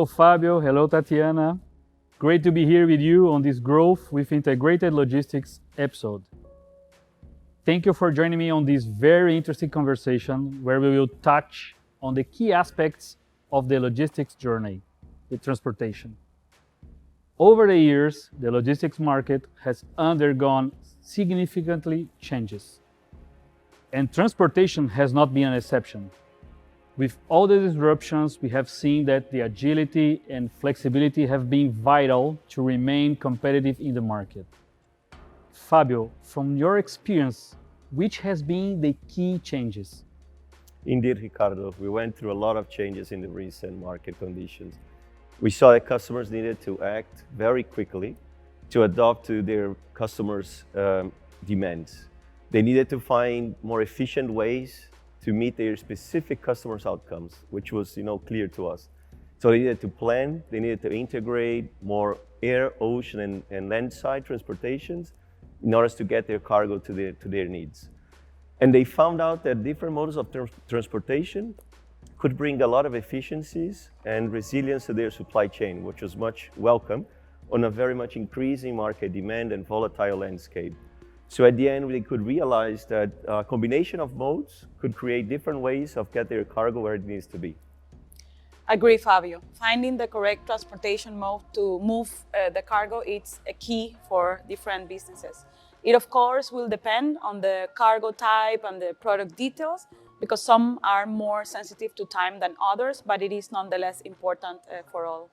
Hello, Fabio. Hello, Tatiana. Great to be here with you on this Growth with Integrated Logistics episode. Thank you for joining me on this very interesting conversation where we will touch on the key aspects of the logistics journey, the transportation. Over the years, the logistics market has undergone significantly changes, and transportation has not been an exception. With all the disruptions, we have seen that the agility and flexibility have been vital to remain competitive in the market. Fabio, from your experience, which has been the key changes? Indeed, Ricardo, we went through a lot of changes in the recent market conditions. We saw that customers needed to act very quickly to adapt to their customers' demands. They needed to find more efficient ways to meet their specific customers' outcomes, which was clear to us. So they needed to plan, they needed to integrate more air, ocean, and landside transportations in order to get their cargo to their needs. And they found out that different modes of transportation could bring a lot of efficiencies and resilience to their supply chain, which was much welcome on a very much increasing market demand and volatile landscape. So at the end, we could realize that a combination of modes could create different ways of get their cargo where it needs to be. Agree, Fabio. Finding the correct transportation mode to move the cargo is a key for different businesses. It, of course, will depend on the cargo type and the product details, because some are more sensitive to time than others, but it is nonetheless important for all.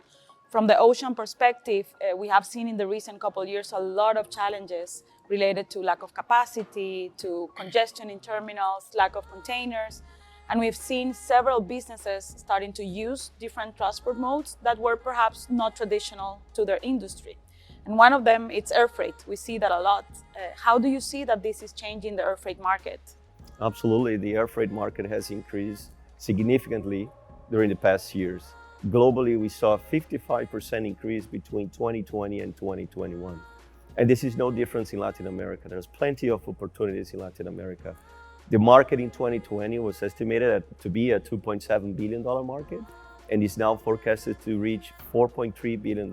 From the ocean perspective, we have seen in the recent couple of years a lot of challenges related to lack of capacity, to congestion in terminals, lack of containers. And we've seen several businesses starting to use different transport modes that were perhaps not traditional to their industry. And one of them, it's air freight. We see that a lot. How do you see that this is changing the air freight market? Absolutely, the air freight market has increased significantly during the past years. Globally, we saw a 55% increase between 2020 and 2021. And this is no difference in Latin America. There's plenty of opportunities in Latin America. The market in 2020 was estimated to be a $2.7 billion market, and is now forecasted to reach $4.3 billion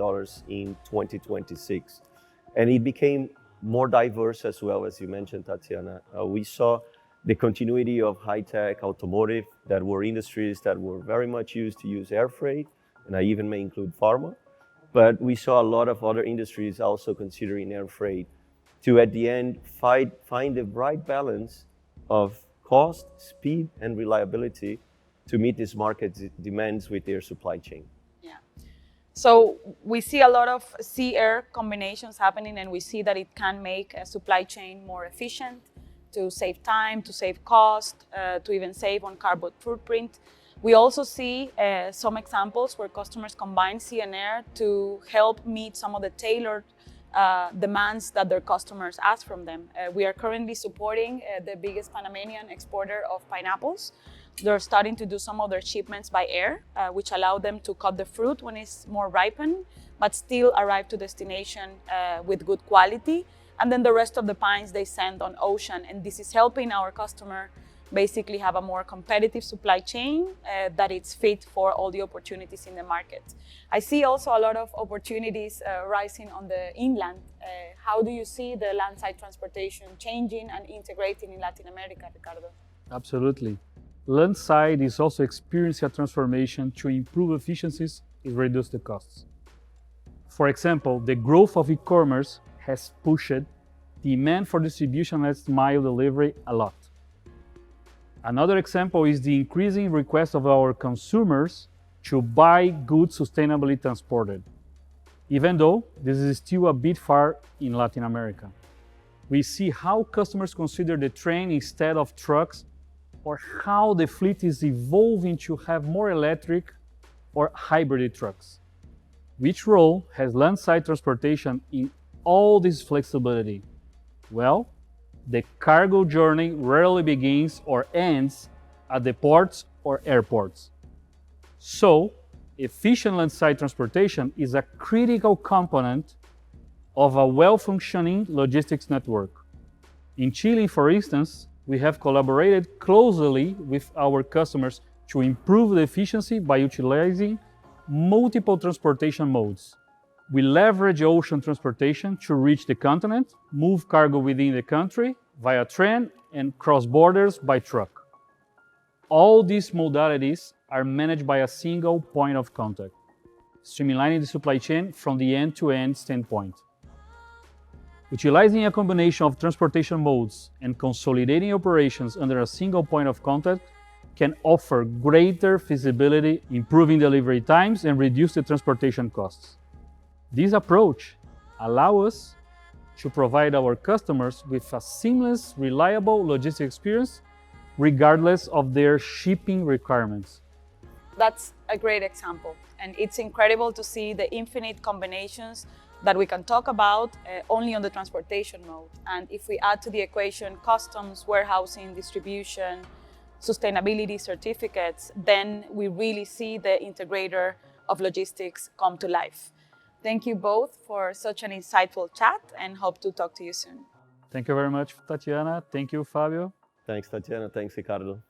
in 2026. And it became more diverse as well, as you mentioned, Tatiana. We saw the continuity of high-tech automotive, that were industries that were very much used to use air freight, and I even may include pharma. But we saw a lot of other industries also considering air freight to, at the end, find the right balance of cost, speed, and reliability to meet this market's demands with their supply chain. Yeah. So we see a lot of sea-air combinations happening, and we see that it can make a supply chain more efficient, to save time, to save cost, to even save on carbon footprint. We also see some examples where customers combine sea and air to help meet some of the tailored demands that their customers ask from them. We are currently supporting the biggest Panamanian exporter of pineapples. They're starting to do some of their shipments by air, which allow them to cut the fruit when it's more ripened, but still arrive to destination with good quality. And then the rest of the pines they send on ocean. And this is helping our customer basically have a more competitive supply chain that it's fit for all the opportunities in the market. I see also a lot of opportunities rising on the inland. How do you see the landside transportation changing and integrating in Latin America, Ricardo? Absolutely. Landside is also experiencing a transformation to improve efficiencies and reduce the costs. For example, the growth of e-commerce has pushed demand for distribution last mile delivery a lot. Another example is the increasing request of our consumers to buy goods sustainably transported, even though this is still a bit far in Latin America. We see how customers consider the train instead of trucks, or how the fleet is evolving to have more electric or hybrid trucks. Which role has landside transportation in all this flexibility? Well, the cargo journey rarely begins or ends at the ports or airports. So, efficient landside transportation is a critical component of a well-functioning logistics network. In Chile, for instance, we have collaborated closely with our customers to improve the efficiency by utilizing multiple transportation modes. We leverage ocean transportation to reach the continent, move cargo within the country via train, and cross borders by truck. All these modalities are managed by a single point of contact, streamlining the supply chain from the end-to-end standpoint. Utilizing a combination of transportation modes and consolidating operations under a single point of contact can offer greater feasibility, improving delivery times and reduce the transportation costs. This approach allows us to provide our customers with a seamless, reliable logistics experience regardless of their shipping requirements. That's a great example, and it's incredible to see the infinite combinations that we can talk about only on the transportation mode. And if we add to the equation customs, warehousing, distribution, sustainability certificates, then we really see the integrator of logistics come to life. Thank you both for such an insightful chat and hope to talk to you soon. Thank you very much, Tatiana. Thank you, Fabio. Thanks, Tatiana. Thanks, Ricardo.